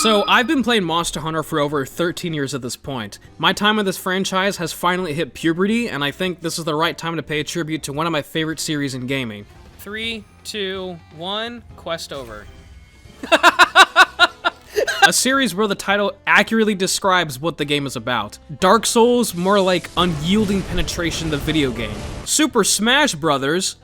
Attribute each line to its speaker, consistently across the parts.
Speaker 1: So, I've been playing Monster Hunter for over 13 years at this point. My time with this franchise has finally hit puberty, and I think this is the right time to pay a tribute to one of my favorite series in gaming. 3, 2, 1, quest over. A series where the title accurately describes what the game is about. Dark Souls, more like unyielding penetration of the video game. Super Smash Brothers,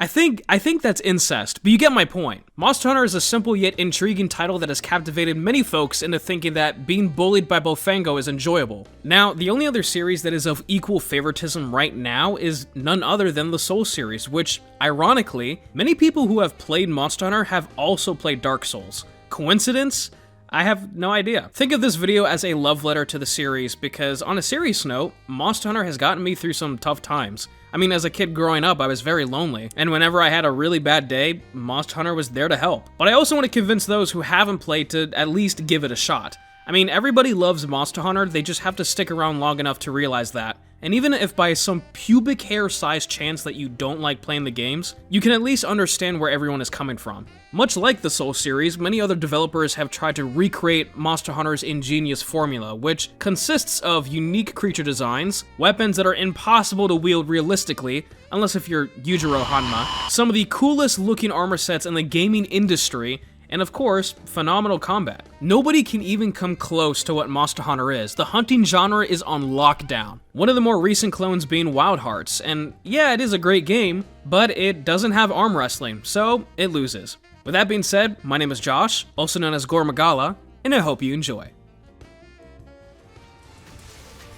Speaker 1: I think that's incest, but you get my point. Monster Hunter is a simple yet intriguing title that has captivated many folks into thinking that being bullied by Bofango is enjoyable. Now, the only other series that is of equal favoritism right now is none other than the Souls series, which, ironically, many people who have played Monster Hunter have also played Dark Souls. Coincidence? I have no idea. Think of this video as a love letter to the series because, on a serious note, Monster Hunter has gotten me through some tough times. I mean, as a kid growing up, I was very lonely, and whenever I had a really bad day, Monster Hunter was there to help. But I also want to convince those who haven't played to at least give it a shot. I mean, everybody loves Monster Hunter, they just have to stick around long enough to realize that. And even if by some pubic hair-sized chance that you don't like playing the games, you can at least understand where everyone is coming from. Much like the Souls series, many other developers have tried to recreate Monster Hunter's ingenious formula, which consists of unique creature designs, weapons that are impossible to wield realistically, unless if you're Yujiro Hanma, some of the coolest looking armor sets in the gaming industry, and of course, phenomenal combat. Nobody can even come close to what Monster Hunter is. The hunting genre is on lockdown. One of the more recent clones being Wild Hearts, and yeah, it is a great game, but it doesn't have arm wrestling, so it loses. With that being said, my name is Josh, also known as Gormagala, and I hope you enjoy.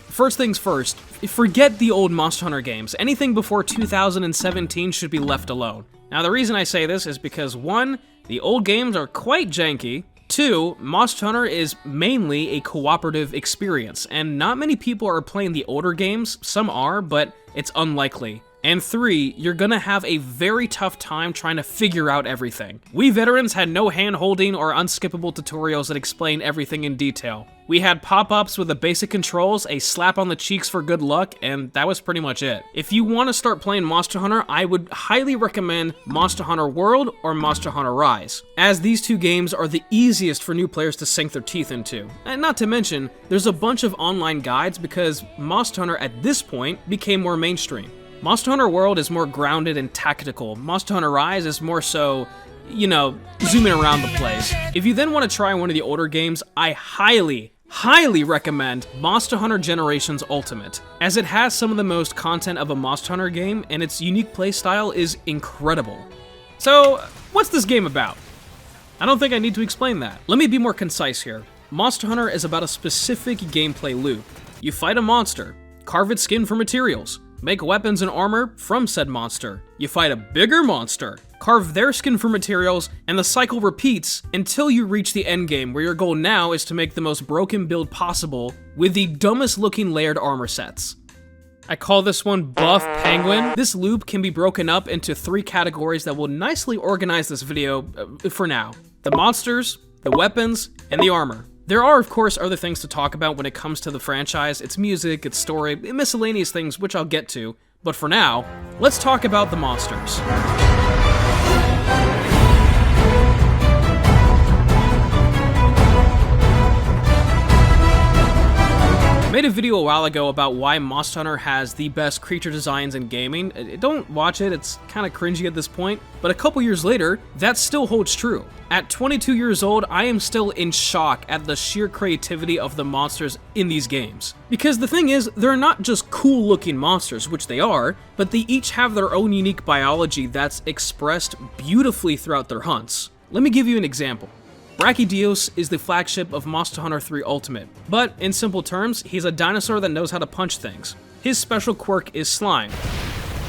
Speaker 1: First things first, forget the old Monster Hunter games. Anything before 2017 should be left alone. Now, the reason I say this is because 1, the old games are quite janky. 2, Monster Hunter is mainly a cooperative experience, and not many people are playing the older games. Some are, but it's unlikely. And 3, you're gonna have a very tough time trying to figure out everything. We veterans had no hand-holding or unskippable tutorials that explain everything in detail. We had pop-ups with the basic controls, a slap on the cheeks for good luck, and that was pretty much it. If you want to start playing Monster Hunter, I would highly recommend Monster Hunter World or Monster Hunter Rise, as these two games are the easiest for new players to sink their teeth into. And not to mention, there's a bunch of online guides because Monster Hunter at this point became more mainstream. Monster Hunter World is more grounded and tactical. Monster Hunter Rise is more so, you know, zooming around the place. If you then want to try one of the older games, I highly recommend Monster Hunter Generations Ultimate, as it has some of the most content of a Monster Hunter game, and its unique playstyle is incredible. So, what's this game about? I don't think I need to explain that. Let me be more concise here. Monster Hunter is about a specific gameplay loop. You fight a monster, carve its skin for materials, make weapons and armor from said monster. You fight a bigger monster, carve their skin for materials, and the cycle repeats until you reach the endgame, where your goal now is to make the most broken build possible with the dumbest looking layered armor sets. I call this one Buff Penguin. This loop can be broken up into 3 categories that will nicely organize this video for now. The monsters, the weapons, and the armor. There are, of course, other things to talk about when it comes to the franchise. Its music, its story, miscellaneous things, which I'll get to. But for now, let's talk about the monsters. I made a video a while ago about why Monster Hunter has the best creature designs in gaming. Don't watch it, it's kind of cringy at this point, but a couple years later, that still holds true. At 22 years old, I am still in shock at the sheer creativity of the monsters in these games. Because the thing is, they're not just cool looking monsters, which they are, but they each have their own unique biology that's expressed beautifully throughout their hunts. Let me give you an example. Brachydios is the flagship of Monster Hunter 3 Ultimate, but in simple terms, he's a dinosaur that knows how to punch things. His special quirk is slime.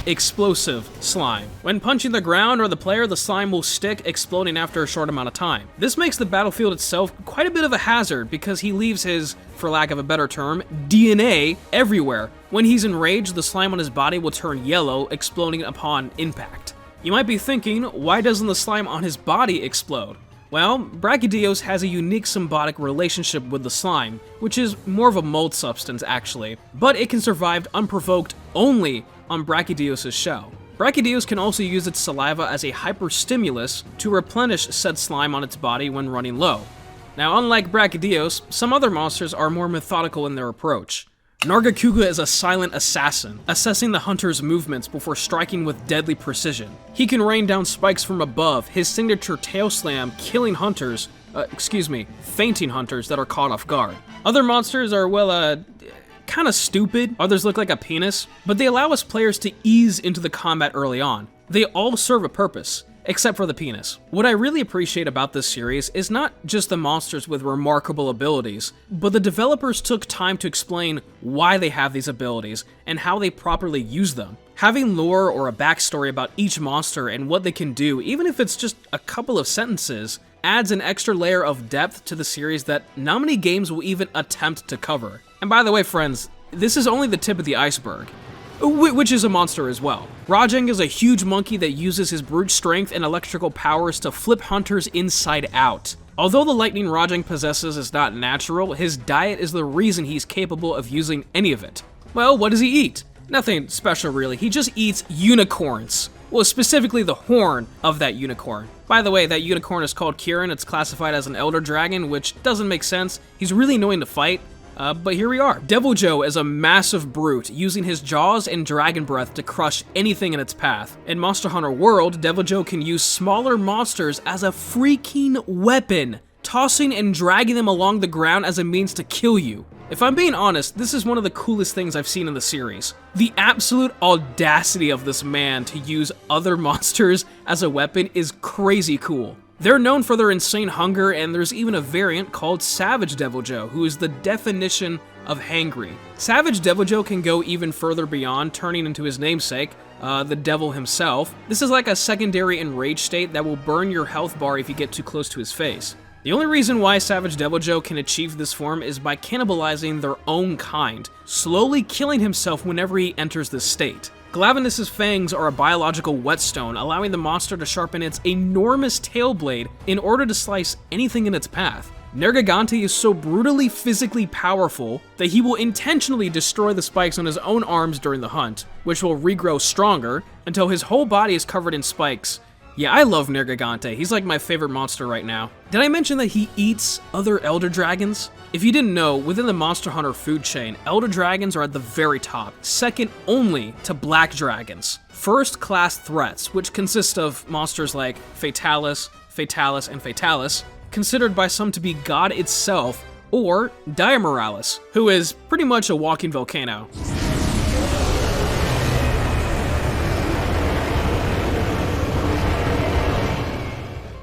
Speaker 1: Explosive slime. When punching the ground or the player, the slime will stick, exploding after a short amount of time. This makes the battlefield itself quite a bit of a hazard because he leaves his, for lack of a better term, DNA everywhere. When he's enraged, the slime on his body will turn yellow, exploding upon impact. You might be thinking, why doesn't the slime on his body explode? Well, Brachydios has a unique symbiotic relationship with the slime, which is more of a mold substance actually, but it can survive unprovoked only on Brachydios' shell. Brachydios can also use its saliva as a hyperstimulus to replenish said slime on its body when running low. Now, unlike Brachydios, some other monsters are more methodical in their approach. Nargacuga is a silent assassin, assessing the hunter's movements before striking with deadly precision. He can rain down spikes from above, his signature tail slam killing hunters, fainting hunters that are caught off guard. Other monsters are, well, kinda stupid, others look like a penis, but they allow us players to ease into the combat early on. They all serve a purpose, except for the penis. What I really appreciate about this series is not just the monsters with remarkable abilities, but the developers took time to explain why they have these abilities and how they properly use them. Having lore or a backstory about each monster and what they can do, even if it's just a couple of sentences, adds an extra layer of depth to the series that not many games will even attempt to cover. And by the way, friends, this is only the tip of the iceberg, which is a monster as well. Rajang is a huge monkey that uses his brute strength and electrical powers to flip hunters inside out. Although the lightning Rajang possesses is not natural, his diet is the reason he's capable of using any of it. Well, what does he eat? Nothing special really, he just eats unicorns. Well, specifically the horn of that unicorn. By the way, that unicorn is called Kirin, it's classified as an elder dragon, which doesn't make sense. He's really annoying to fight. But here we are. Deviljho is a massive brute, using his jaws and dragon breath to crush anything in its path. In Monster Hunter World, Deviljho can use smaller monsters as a freaking weapon, tossing and dragging them along the ground as a means to kill you. If I'm being honest, this is one of the coolest things I've seen in the series. The absolute audacity of this man to use other monsters as a weapon is crazy cool. They're known for their insane hunger, and there's even a variant called Savage Deviljho, who is the definition of hangry. Savage Deviljho can go even further beyond, turning into his namesake, the devil himself. This is like a secondary enraged state that will burn your health bar if you get too close to his face. The only reason why Savage Deviljho can achieve this form is by cannibalizing their own kind, slowly killing himself whenever he enters this state. Glavenus's fangs are a biological whetstone, allowing the monster to sharpen its enormous tail blade in order to slice anything in its path. Nergigante is so brutally physically powerful that he will intentionally destroy the spikes on his own arms during the hunt, which will regrow stronger until his whole body is covered in spikes. Yeah, I love Nergigante, he's like my favorite monster right now. Did I mention that he eats other elder dragons? If you didn't know, within the Monster Hunter food chain, elder dragons are at the very top, second only to black dragons. First-class threats, which consist of monsters like Fatalis, and Fatalis, considered by some to be God itself, or Diamoralis, who is pretty much a walking volcano.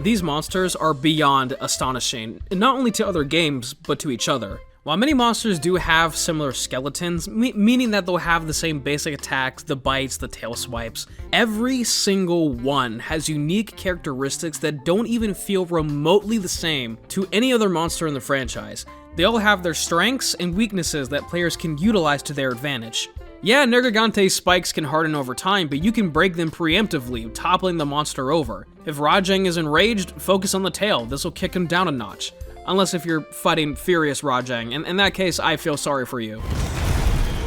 Speaker 1: These monsters are beyond astonishing, not only to other games, but to each other. While many monsters do have similar skeletons, meaning that they'll have the same basic attacks, the bites, the tail swipes, every single one has unique characteristics that don't even feel remotely the same to any other monster in the franchise. They all have their strengths and weaknesses that players can utilize to their advantage. Yeah, Nergigante's spikes can harden over time, but you can break them preemptively, toppling the monster over. If Rajang is enraged, focus on the tail, this will kick him down a notch. Unless if you're fighting Furious Rajang, and in that case, I feel sorry for you.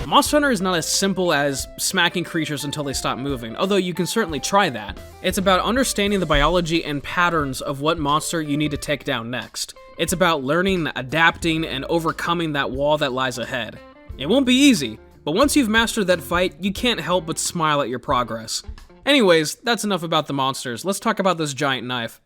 Speaker 1: Monster Hunter is not as simple as smacking creatures until they stop moving, although you can certainly try that. It's about understanding the biology and patterns of what monster you need to take down next. It's about learning, adapting, and overcoming that wall that lies ahead. It won't be easy, but once you've mastered that fight, you can't help but smile at your progress. Anyways, that's enough about the monsters. Let's talk about this giant knife.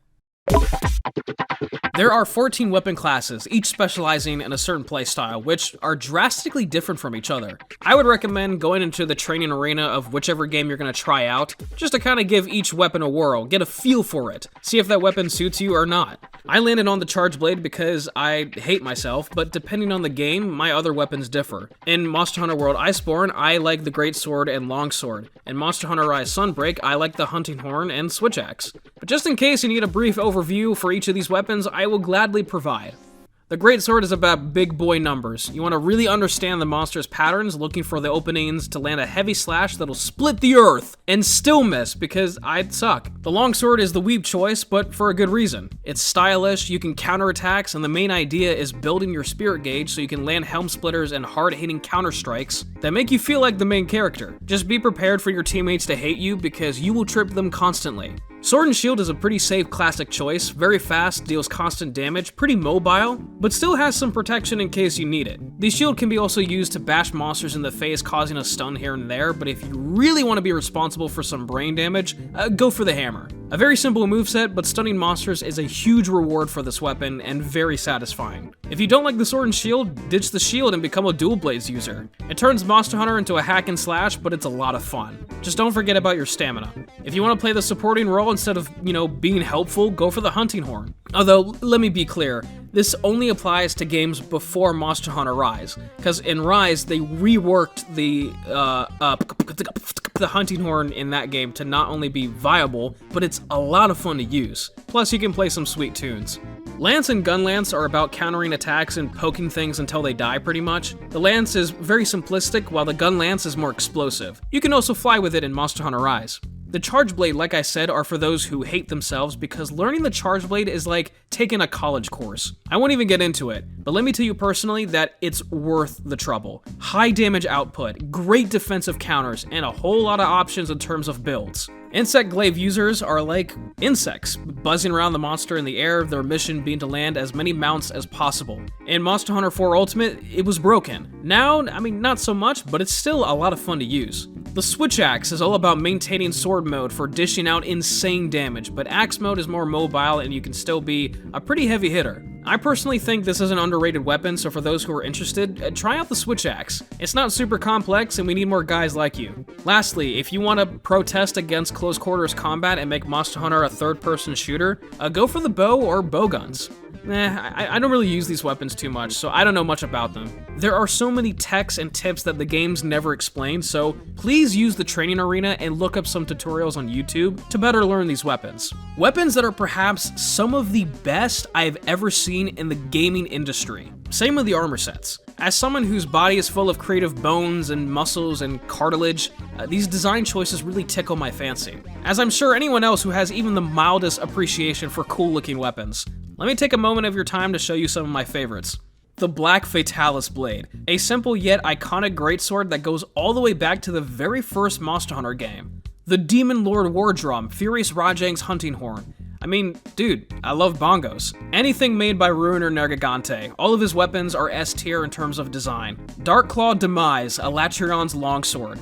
Speaker 1: There are 14 weapon classes, each specializing in a certain playstyle, which are drastically different from each other. I would recommend going into the training arena of whichever game you're going to try out, just to kind of give each weapon a whirl, get a feel for it, see if that weapon suits you or not. I landed on the Charge Blade because I hate myself, but depending on the game, my other weapons differ. In Monster Hunter World Iceborne, I like the Greatsword and Longsword. In Monster Hunter Rise Sunbreak, I like the Hunting Horn and Switch Axe. But just in case you need a brief overview for each of these weapons, I will gladly provide. The Greatsword is about big boy numbers. You want to really understand the monster's patterns, looking for the openings to land a heavy slash that'll split the earth, and still miss, because I'd suck. The Longsword is the weeb choice, but for a good reason. It's stylish, you can counterattacks, and the main idea is building your spirit gauge so you can land helm splitters and hard-hitting counter strikes that make you feel like the main character. Just be prepared for your teammates to hate you, because you will trip them constantly. Sword and Shield is a pretty safe classic choice, very fast, deals constant damage, pretty mobile, but still has some protection in case you need it. The shield can be also used to bash monsters in the face, causing a stun here and there, but if you really want to be responsible for some brain damage, go for the hammer. A very simple moveset, but stunning monsters is a huge reward for this weapon and very satisfying. If you don't like the Sword and Shield, ditch the shield and become a dual blades user. It turns Monster Hunter into a hack and slash, but it's a lot of fun. Just don't forget about your stamina. If you want to play the supporting role instead of, being helpful, go for the hunting horn. Although, let me be clear, this only applies to games before Monster Hunter Rise, because in Rise, they reworked the hunting horn in that game to not only be viable, but it's a lot of fun to use. Plus, you can play some sweet tunes. Lance and Gun Lance are about countering attacks and poking things until they die, pretty much. The Lance is very simplistic, while the Gun Lance is more explosive. You can also fly with it in Monster Hunter Rise. The Charge Blade, like I said, are for those who hate themselves because learning the Charge Blade is like taking a college course. I won't even get into it, but let me tell you personally that it's worth the trouble. High damage output, great defensive counters, and a whole lot of options in terms of builds. Insect Glaive users are like insects, buzzing around the monster in the air, their mission being to land as many mounts as possible. In Monster Hunter 4 Ultimate, it was broken. Now, not so much, but it's still a lot of fun to use. The Switch Axe is all about maintaining sword mode for dishing out insane damage, but axe mode is more mobile and you can still be a pretty heavy hitter. I personally think this is an underrated weapon, so for those who are interested, try out the Switch Axe. It's not super complex and we need more guys like you. Lastly, if you want to protest against close quarters combat and make Monster Hunter a third-person shooter, go for the bow or bow guns. I don't really use these weapons too much, so I don't know much about them. There are so many techs and tips that the games never explain, so please use the training arena and look up some tutorials on YouTube to better learn these weapons. Weapons that are perhaps some of the best I've ever seen in the gaming industry. Same with the armor sets. As someone whose body is full of creative bones and muscles and cartilage, these design choices really tickle my fancy. As I'm sure anyone else who has even the mildest appreciation for cool-looking weapons. Let me take a moment of your time to show you some of my favorites. The Black Fatalis Blade, a simple yet iconic greatsword that goes all the way back to the very first Monster Hunter game. The Demon Lord War Drum, Furious Rajang's hunting horn. Dude, I love bongos. Anything made by Ruiner Nergigante. All of his weapons are S tier in terms of design. Dark Claw Demise, Elatrion's longsword.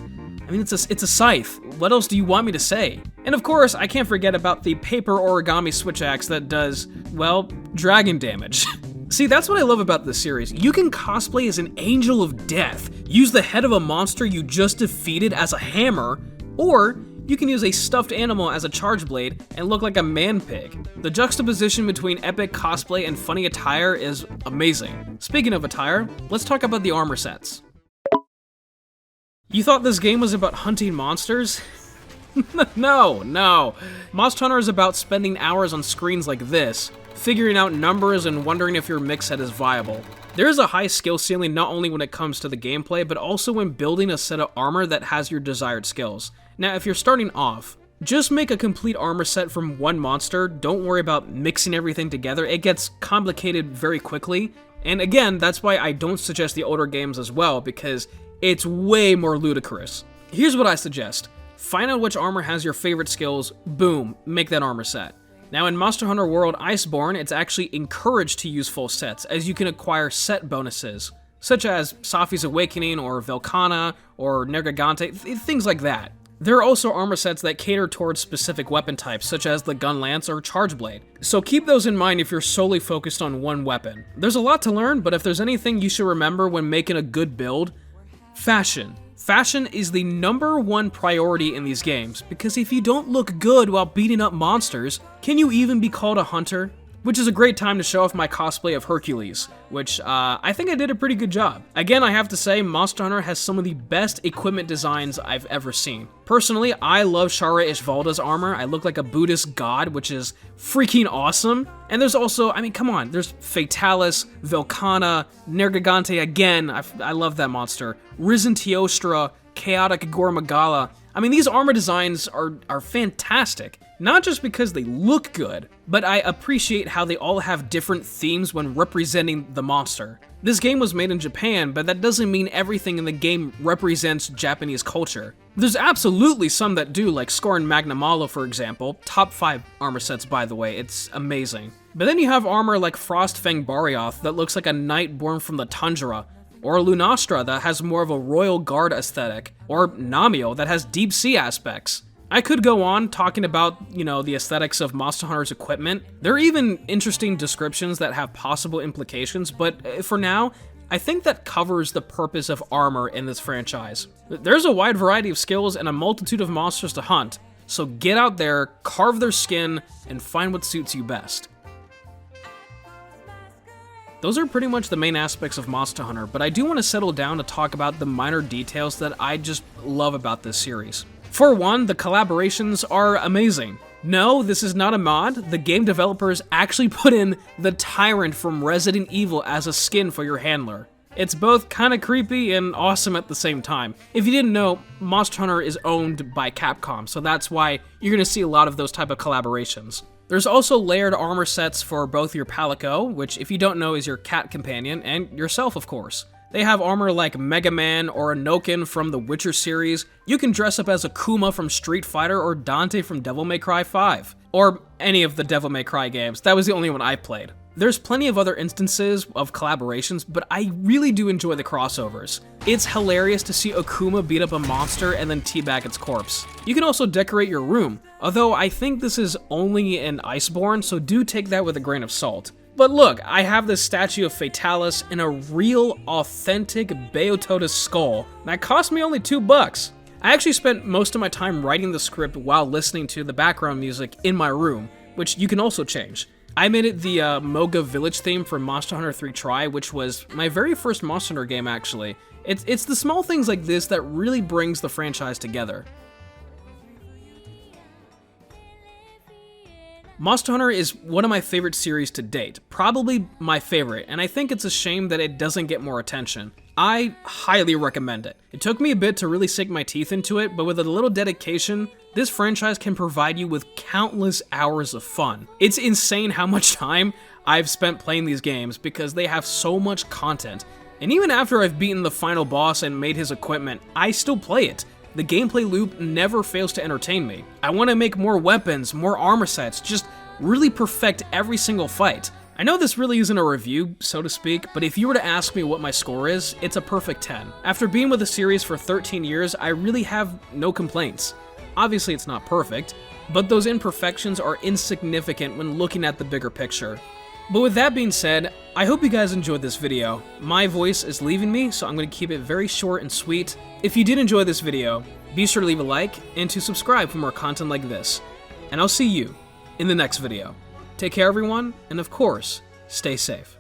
Speaker 1: It's a scythe. What else do you want me to say? And of course, I can't forget about the paper origami switch axe that does, well, dragon damage. See, that's what I love about this series. You can cosplay as an angel of death, use the head of a monster you just defeated as a hammer, or you can use a stuffed animal as a charge blade and look like a man pig. The juxtaposition between epic cosplay and funny attire is amazing. Speaking of attire, let's talk about the armor sets. You thought this game was about hunting monsters? No. Monster Hunter is about spending hours on screens like this, figuring out numbers and wondering if your mix set is viable. There is a high skill ceiling not only when it comes to the gameplay, but also when building a set of armor that has your desired skills. Now, if you're starting off, just make a complete armor set from one monster. Don't worry about mixing everything together. It gets complicated very quickly. And again, that's why I don't suggest the older games as well, because it's way more ludicrous. Here's what I suggest. Find out which armor has your favorite skills, boom, make that armor set. Now in Monster Hunter World Iceborne, it's actually encouraged to use full sets, as you can acquire set bonuses, such as Safi's Awakening, or Velkhana, or Nergigante, things like that. There are also armor sets that cater towards specific weapon types, such as the Gun Lance or Charge Blade. So keep those in mind if you're solely focused on one weapon. There's a lot to learn, but if there's anything you should remember when making a good build, fashion. Fashion is the #1 priority in these games, because if you don't look good while beating up monsters, can you even be called a hunter? Which is a great time to show off my cosplay of Hercules, which I think I did a pretty good job. Again, I have to say, Monster Hunter has some of the best equipment designs I've ever seen. Personally, I love Shara Ishvalda's armor. I look like a Buddhist god, which is freaking awesome. And there's also, come on, there's Fatalis, Velkhana, Nergigante again, I love that monster, Risen Teostra, Chaotic Gormagala. These armor designs are fantastic. Not just because they look good, but I appreciate how they all have different themes when representing the monster. This game was made in Japan, but that doesn't mean everything in the game represents Japanese culture. There's absolutely some that do, like Scorn Magnamalo, for example. Top 5 armor sets, by the way, it's amazing. But then you have armor like Frostfang Barioth that looks like a knight born from the tundra, or Lunastra that has more of a royal guard aesthetic, or Namio that has deep sea aspects. I could go on talking about, the aesthetics of Monster Hunter's equipment. There are even interesting descriptions that have possible implications, but for now, I think that covers the purpose of armor in this franchise. There's a wide variety of skills and a multitude of monsters to hunt, so get out there, carve their skin, and find what suits you best. Those are pretty much the main aspects of Monster Hunter, but I do want to settle down to talk about the minor details that I just love about this series. For one, the collaborations are amazing. No, this is not a mod. The game developers actually put in the Tyrant from Resident Evil as a skin for your handler. It's both kinda creepy and awesome at the same time. If you didn't know, Monster Hunter is owned by Capcom, so that's why you're gonna see a lot of those type of collaborations. There's also layered armor sets for both your Palico, which if you don't know is your cat companion, and yourself of course. They have armor like Mega Man or Inoken from the Witcher series. You can dress up as Akuma from Street Fighter or Dante from Devil May Cry 5. Or any of the Devil May Cry games. That was the only one I played. There's plenty of other instances of collaborations, but I really do enjoy the crossovers. It's hilarious to see Akuma beat up a monster and then teabag its corpse. You can also decorate your room, although I think this is only in Iceborne, so do take that with a grain of salt. But look, I have this statue of Fatalis in a real, authentic Beotoda skull that cost me only $2. I actually spent most of my time writing the script while listening to the background music in my room, which you can also change. I made it the Moga Village theme from Monster Hunter 3 Tri, which was my very first Monster Hunter game actually. It's the small things like this that really brings the franchise together. Monster Hunter is one of my favorite series to date, probably my favorite, and I think it's a shame that it doesn't get more attention. I highly recommend it. It took me a bit to really sink my teeth into it, but with a little dedication, this franchise can provide you with countless hours of fun. It's insane how much time I've spent playing these games because they have so much content, and even after I've beaten the final boss and made his equipment, I still play it. The gameplay loop never fails to entertain me. I want to make more weapons, more armor sets, just really perfect every single fight. I know this really isn't a review, so to speak, but if you were to ask me what my score is, it's a perfect 10. After being with the series for 13 years, I really have no complaints. Obviously it's not perfect, but those imperfections are insignificant when looking at the bigger picture. But with that being said, I hope you guys enjoyed this video. My voice is leaving me, so I'm going to keep it very short and sweet. If you did enjoy this video, be sure to leave a like and to subscribe for more content like this. And I'll see you in the next video. Take care everyone, and of course, stay safe.